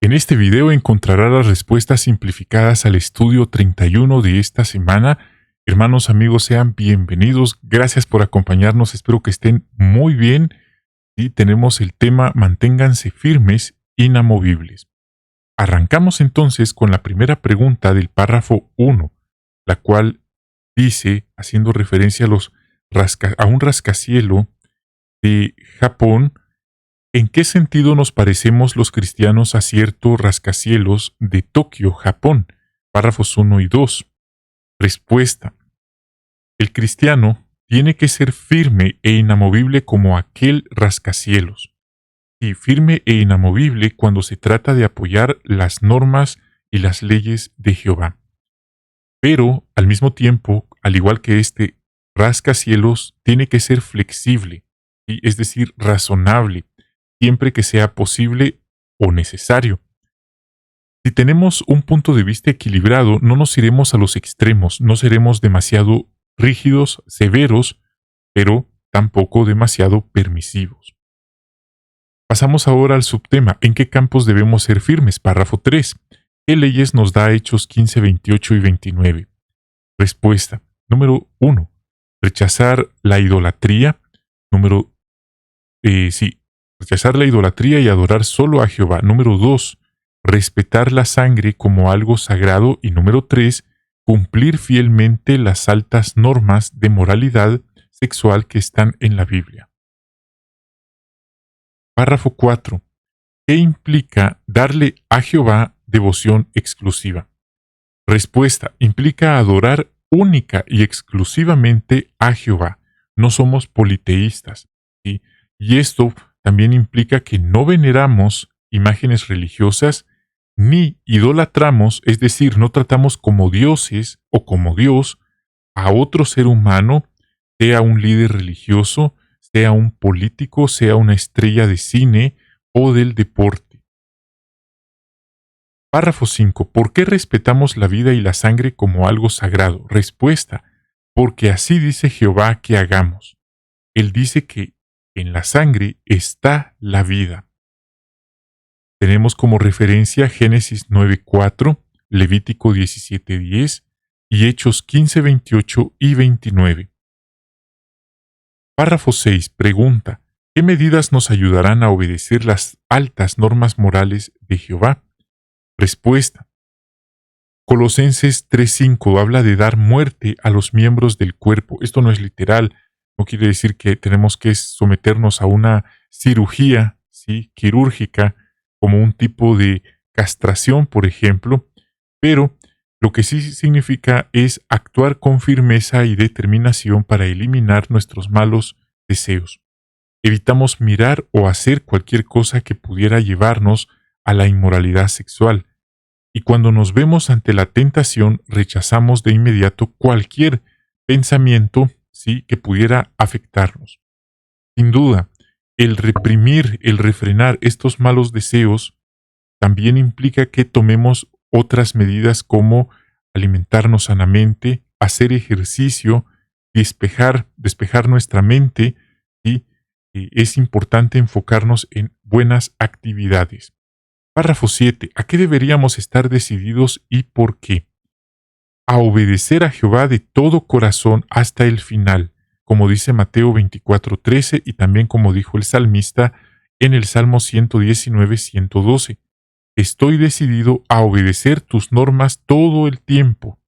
En este video encontrará las respuestas simplificadas al estudio 31 de esta semana. Hermanos, amigos, sean bienvenidos. Gracias por acompañarnos. Espero que estén muy bien. Y tenemos el tema Manténganse firmes, inamovibles. Arrancamos entonces con la primera pregunta del párrafo 1, la cual dice, haciendo referencia a un rascacielos de Japón, ¿en qué sentido nos parecemos los cristianos a cierto rascacielos de Tokio, Japón? Párrafos 1 y 2. Respuesta. El cristiano tiene que ser firme e inamovible como aquel rascacielos, y firme e inamovible cuando se trata de apoyar las normas y las leyes de Jehová. Pero, al mismo tiempo, al igual que este rascacielos, tiene que ser flexible, es decir, razonable, siempre que sea posible o necesario. Si tenemos un punto de vista equilibrado, no nos iremos a los extremos, no seremos demasiado rígidos, severos, pero tampoco demasiado permisivos. Pasamos ahora al subtema, ¿en qué campos debemos ser firmes? Párrafo 3. ¿Qué leyes nos da Hechos 15, 28 y 29? Respuesta. Número 1. Rechazar la idolatría. Rechazar la idolatría y adorar solo a Jehová. Número 2. Respetar la sangre como algo sagrado. Y número 3. Cumplir fielmente las altas normas de moralidad sexual que están en la Biblia. Párrafo 4. ¿Qué implica darle a Jehová devoción exclusiva? Respuesta. Implica adorar única y exclusivamente a Jehová. No somos politeístas, ¿sí? Y esto también implica que no veneramos imágenes religiosas ni idolatramos, es decir, no tratamos como dioses o como Dios a otro ser humano, sea un líder religioso, sea un político, sea una estrella de cine o del deporte. Párrafo 5. ¿Por qué respetamos la vida y la sangre como algo sagrado? Respuesta. Porque así dice Jehová que hagamos. Él dice que en la sangre está la vida. Tenemos como referencia Génesis 9:4, Levítico 17:10 y Hechos 15:28 y 29. Párrafo 6. Pregunta. ¿Qué medidas nos ayudarán a obedecer las altas normas morales de Jehová? Respuesta. Colosenses 3:5 habla de dar muerte a los miembros del cuerpo. Esto no es literal, no quiere decir que tenemos que someternos a una cirugía, ¿sí?, quirúrgica, como un tipo de castración, por ejemplo, pero lo que sí significa es actuar con firmeza y determinación para eliminar nuestros malos deseos. Evitamos mirar o hacer cualquier cosa que pudiera llevarnos a la inmoralidad sexual. Y cuando nos vemos ante la tentación, rechazamos de inmediato cualquier pensamiento, ¿sí?, que pudiera afectarnos. Sin duda, el reprimir, el refrenar estos malos deseos también implica que tomemos otras medidas como alimentarnos sanamente, hacer ejercicio, despejar nuestra mente, y es importante enfocarnos en buenas actividades. Párrafo 7. ¿A qué deberíamos estar decididos y por qué? A obedecer a Jehová de todo corazón hasta el final, como dice Mateo 24:13 y también como dijo el salmista en el Salmo 119:112. Estoy decidido a obedecer tus normas todo el tiempo,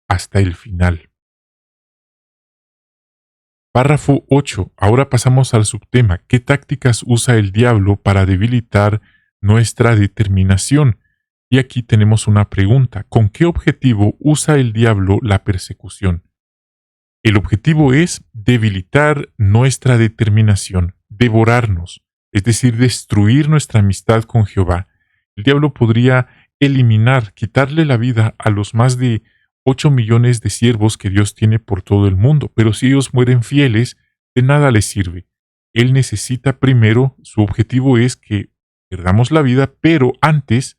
hasta el final. Párrafo 8. Ahora pasamos al subtema. ¿Qué tácticas usa el diablo para debilitar nuestra determinación? Y aquí tenemos una pregunta. ¿Con qué objetivo usa el diablo la persecución? El objetivo es debilitar nuestra determinación, devorarnos, es decir, destruir nuestra amistad con Jehová. El diablo podría eliminar, quitarle la vida a los más de 8 millones de siervos que Dios tiene por todo el mundo, pero si ellos mueren fieles, de nada les sirve. Él necesita primero, su objetivo es que perdamos la vida, pero antes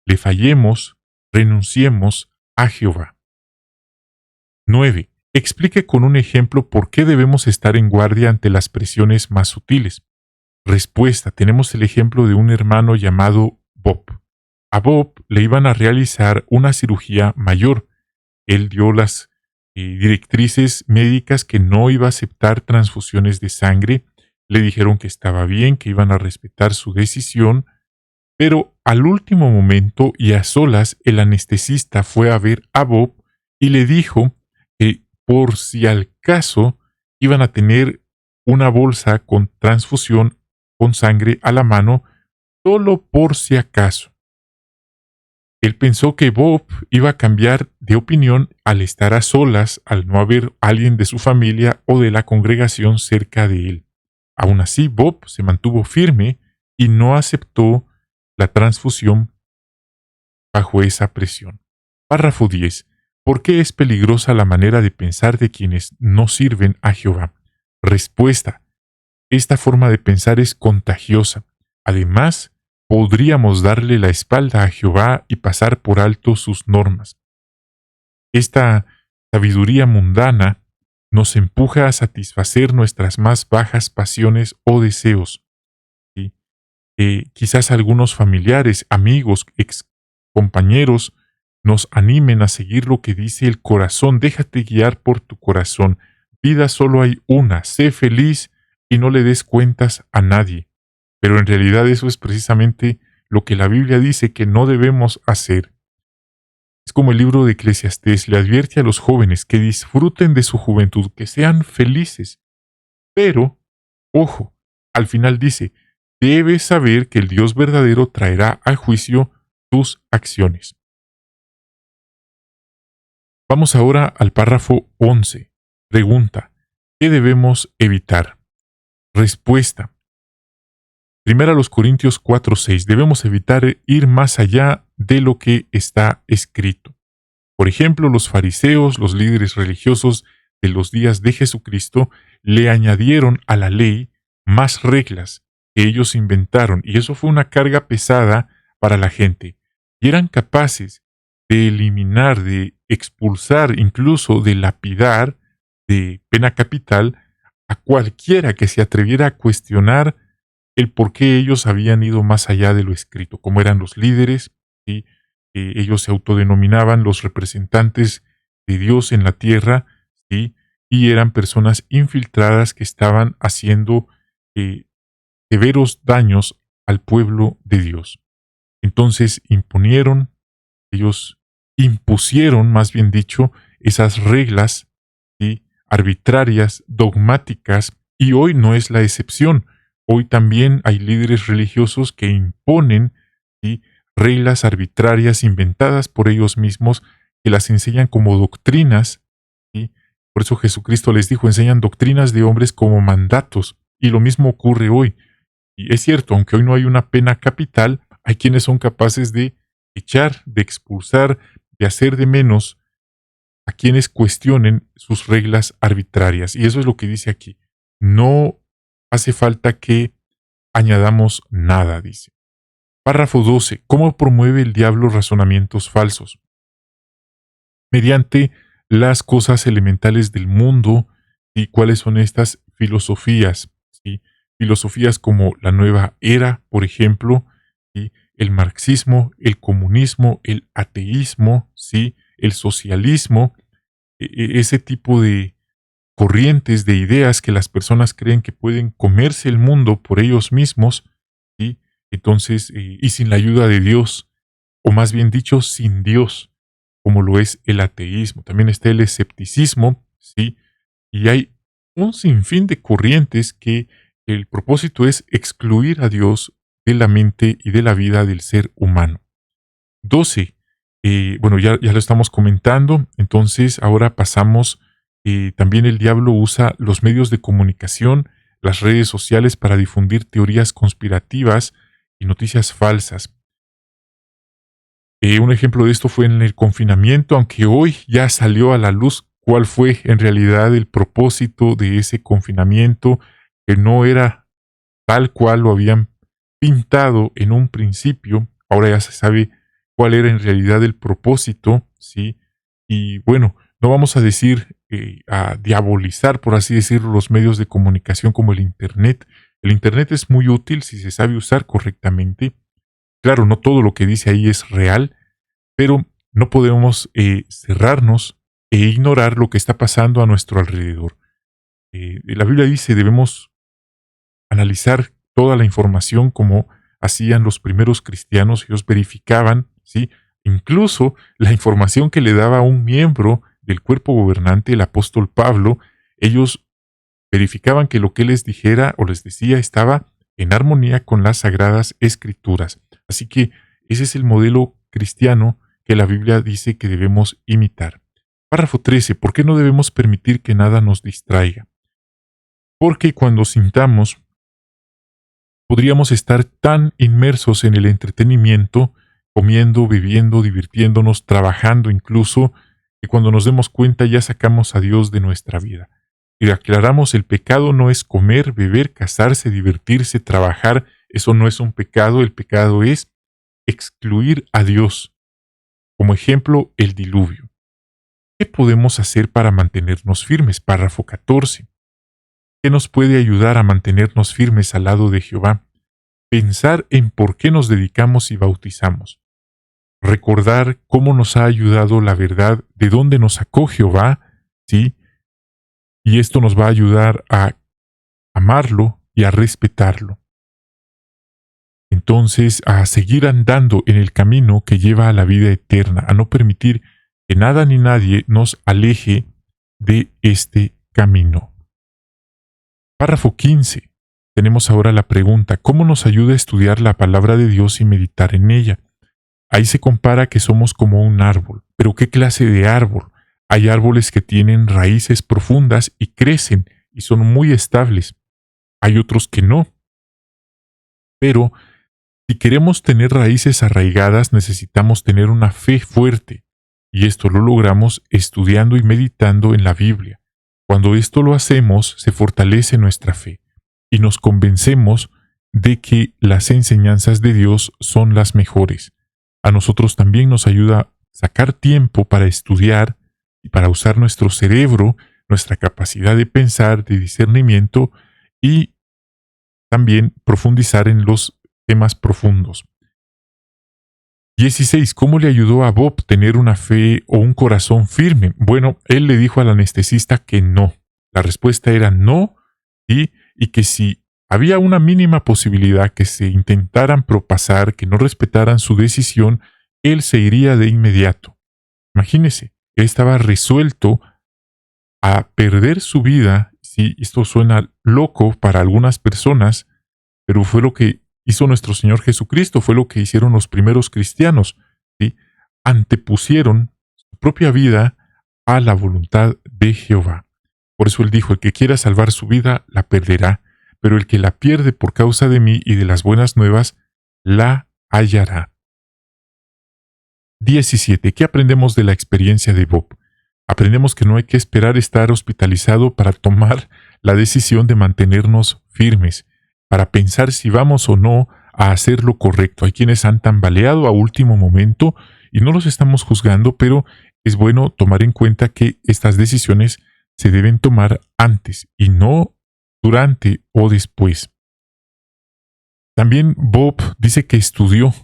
le fallemos, renunciemos a Jehová. 9. Explique con un ejemplo por qué debemos estar en guardia ante las presiones más sutiles. Respuesta. Tenemos el ejemplo de un hermano llamado Bob. A Bob le iban a realizar una cirugía mayor. Él dio las directrices médicas que no iba a aceptar transfusiones de sangre. Le dijeron que estaba bien, que iban a respetar su decisión, pero al último momento y a solas el anestesista fue a ver a Bob y le dijo que por si al caso iban a tener una bolsa con transfusión con sangre a la mano, solo por si acaso. Él pensó que Bob iba a cambiar de opinión al estar a solas, al no haber alguien de su familia o de la congregación cerca de él. Aún así, Bob se mantuvo firme y no aceptó la transfusión bajo esa presión. Párrafo 10. ¿Por qué es peligrosa la manera de pensar de quienes no sirven a Jehová? Respuesta. Esta forma de pensar es contagiosa. Además, podríamos darle la espalda a Jehová y pasar por alto sus normas. Esta sabiduría mundana nos empuja a satisfacer nuestras más bajas pasiones o deseos. ¿Sí? Quizás algunos familiares, amigos, ex compañeros nos animen a seguir lo que dice el corazón. Déjate guiar por tu corazón. Vida solo hay una. Sé feliz y no le des cuentas a nadie. Pero en realidad eso es precisamente lo que la Biblia dice que no debemos hacer. Es como el libro de Eclesiastés le advierte a los jóvenes que disfruten de su juventud, que sean felices. Pero, ojo, al final dice, debes saber que el Dios verdadero traerá a juicio tus acciones. Vamos ahora al párrafo 11. Pregunta, ¿qué debemos evitar? Respuesta. Primera a los Corintios 4:6. Debemos evitar ir más allá de lo que está escrito. Por ejemplo, los fariseos, los líderes religiosos de los días de Jesucristo, le añadieron a la ley más reglas que ellos inventaron, y eso fue una carga pesada para la gente. Y eran capaces de eliminar, de expulsar, incluso de lapidar, de pena capital, a cualquiera que se atreviera a cuestionar el por qué ellos habían ido más allá de lo escrito, como eran los líderes, ¿sí? Ellos se autodenominaban los representantes de Dios en la tierra, ¿sí? Y eran personas infiltradas que estaban haciendo severos daños al pueblo de Dios. Entonces ellos impusieron, más bien dicho, esas reglas, ¿sí? Arbitrarias, dogmáticas, y hoy no es la excepción. Hoy también hay líderes religiosos que imponen, ¿sí? Reglas arbitrarias inventadas por ellos mismos, que las enseñan como doctrinas, ¿sí? Por eso Jesucristo les dijo, enseñan doctrinas de hombres como mandatos, y lo mismo ocurre hoy. Y es cierto, aunque hoy no hay una pena capital, hay quienes son capaces de echar, de expulsar, de hacer de menos a quienes cuestionen sus reglas arbitrarias. Y eso es lo que dice aquí. No hace falta que añadamos nada, dice. Párrafo 12. ¿Cómo promueve el diablo razonamientos falsos? Mediante las cosas elementales del mundo. ¿Y cuáles son estas filosofías? ¿Sí? Filosofías como la nueva era, por ejemplo, ¿sí? El marxismo, el comunismo, el ateísmo, ¿sí? El socialismo, ese tipo de corrientes de ideas que las personas creen que pueden comerse el mundo por ellos mismos, ¿sí? Entonces, y sin la ayuda de Dios, o más bien dicho, sin Dios, como lo es el ateísmo. También está el escepticismo, ¿sí? Y hay un sinfín de corrientes que el propósito es excluir a Dios de la mente y de la vida del ser humano. 12. Bueno, ya lo estamos comentando, entonces ahora pasamos. También el diablo usa los medios de comunicación, las redes sociales para difundir teorías conspirativas y noticias falsas. Un ejemplo de esto fue en el confinamiento, aunque hoy ya salió a la luz cuál fue en realidad el propósito de ese confinamiento, que no era tal cual lo habían pintado en un principio. Ahora ya se sabe cuál era en realidad el propósito, ¿sí? Y bueno, no vamos a decir a diabolizar, por así decirlo, los medios de comunicación como el Internet. El Internet es muy útil si se sabe usar correctamente, Claro, no todo lo que dice ahí es real, pero no podemos cerrarnos e ignorar lo que está pasando a nuestro alrededor. La Biblia dice debemos analizar toda la información como hacían los primeros cristianos. Ellos verificaban, ¿sí? Incluso la información que le daba un miembro del cuerpo gobernante, el apóstol Pablo, ellos verificaban que lo que les dijera o les decía estaba en armonía con las sagradas escrituras. Así que ese es el modelo cristiano que la Biblia dice que debemos imitar. Párrafo 13. ¿Por qué no debemos permitir que nada nos distraiga? Porque cuando sintamos, podríamos estar tan inmersos en el entretenimiento, comiendo, bebiendo, divirtiéndonos, trabajando incluso, que cuando nos demos cuenta ya sacamos a Dios de nuestra vida. Y aclaramos, el pecado no es comer, beber, casarse, divertirse, trabajar. Eso no es un pecado. El pecado es excluir a Dios. Como ejemplo, el diluvio. ¿Qué podemos hacer para mantenernos firmes? Párrafo 14. ¿Qué nos puede ayudar a mantenernos firmes al lado de Jehová? Pensar en por qué nos dedicamos y bautizamos. Recordar cómo nos ha ayudado la verdad de dónde nos sacó Jehová, ¿sí? Y esto nos va a ayudar a amarlo y a respetarlo. Entonces, a seguir andando en el camino que lleva a la vida eterna, a no permitir que nada ni nadie nos aleje de este camino. Párrafo 15. Tenemos ahora la pregunta, ¿cómo nos ayuda a estudiar la palabra de Dios y meditar en ella? Ahí se compara que somos como un árbol. ¿Pero qué clase de árbol? Hay árboles que tienen raíces profundas y crecen y son muy estables. Hay otros que no. Pero si queremos tener raíces arraigadas, necesitamos tener una fe fuerte. Y esto lo logramos estudiando y meditando en la Biblia. Cuando esto lo hacemos, se fortalece nuestra fe y nos convencemos de que las enseñanzas de Dios son las mejores. A nosotros también nos ayuda a sacar tiempo para estudiar y para usar nuestro cerebro, nuestra capacidad de pensar, de discernimiento y también profundizar en los temas profundos. 16. ¿Cómo le ayudó a Bob tener una fe o un corazón firme? Bueno, él le dijo al anestesista que no. La respuesta era no, y que si había una mínima posibilidad que se intentaran propasar, que no respetaran su decisión, él se iría de inmediato. Imagínese, él estaba resuelto a perder su vida. Sí, esto suena loco para algunas personas, pero fue lo que hizo nuestro Señor Jesucristo, fue lo que hicieron los primeros cristianos, ¿sí? Antepusieron su propia vida a la voluntad de Jehová. Por eso él dijo, el que quiera salvar su vida, la perderá, pero el que la pierde por causa de mí y de las buenas nuevas, la hallará. 17. ¿Qué aprendemos de la experiencia de Bob? Aprendemos que no hay que esperar estar hospitalizado para tomar la decisión de mantenernos firmes, para pensar si vamos o no a hacer lo correcto. Hay quienes han tambaleado a último momento y no los estamos juzgando, pero es bueno tomar en cuenta que estas decisiones se deben tomar antes y no durante o después. También Bob dice que estudió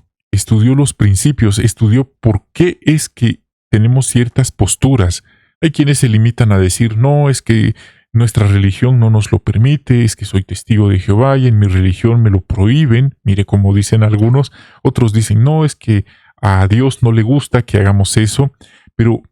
los principios, estudió por qué es que tenemos ciertas posturas. Hay quienes se limitan a decir, no, es que nuestra religión no nos lo permite, es que soy testigo de Jehová y en mi religión me lo prohíben. Mire cómo dicen algunos. Otros dicen, no, es que a Dios no le gusta que hagamos eso. Pero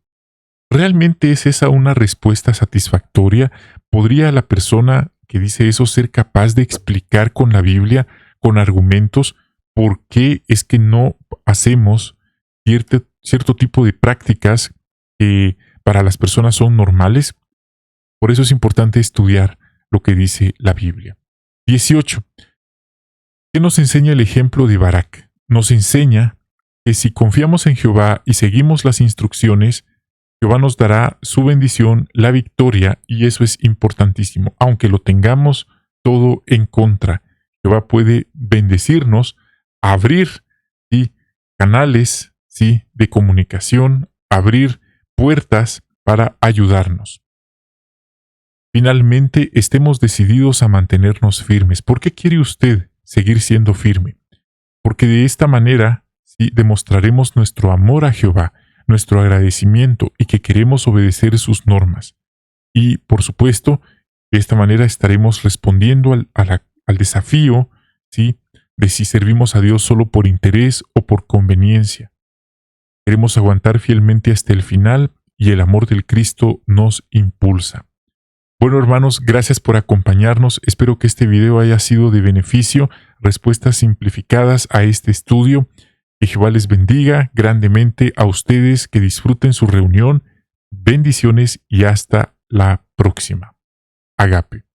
¿realmente es esa una respuesta satisfactoria? ¿Podría la persona que dice eso ser capaz de explicar con la Biblia, con argumentos, por qué es que no hacemos cierto tipo de prácticas que para las personas son normales? Por eso es importante estudiar lo que dice la Biblia. 18. ¿Qué nos enseña el ejemplo de Barak? Nos enseña que si confiamos en Jehová y seguimos las instrucciones, Jehová nos dará su bendición, la victoria, y eso es importantísimo. Aunque lo tengamos todo en contra, Jehová puede bendecirnos, abrir, ¿sí?, canales, ¿sí?, de comunicación, abrir puertas para ayudarnos. Finalmente, estemos decididos a mantenernos firmes. ¿Por qué quiere usted seguir siendo firme? porque de esta manera sí, demostraremos nuestro amor a Jehová, nuestro agradecimiento y que queremos obedecer sus normas. Y, por supuesto, de esta manera estaremos respondiendo al desafío, ¿sí?, de si servimos a Dios solo por interés o por conveniencia. Queremos aguantar fielmente hasta el final y el amor del Cristo nos impulsa. Bueno, hermanos, gracias por acompañarnos. Espero que este video haya sido de beneficio, respuestas simplificadas a este estudio. Que Jehová les bendiga grandemente a ustedes, que disfruten su reunión. Bendiciones y hasta la próxima. Agape.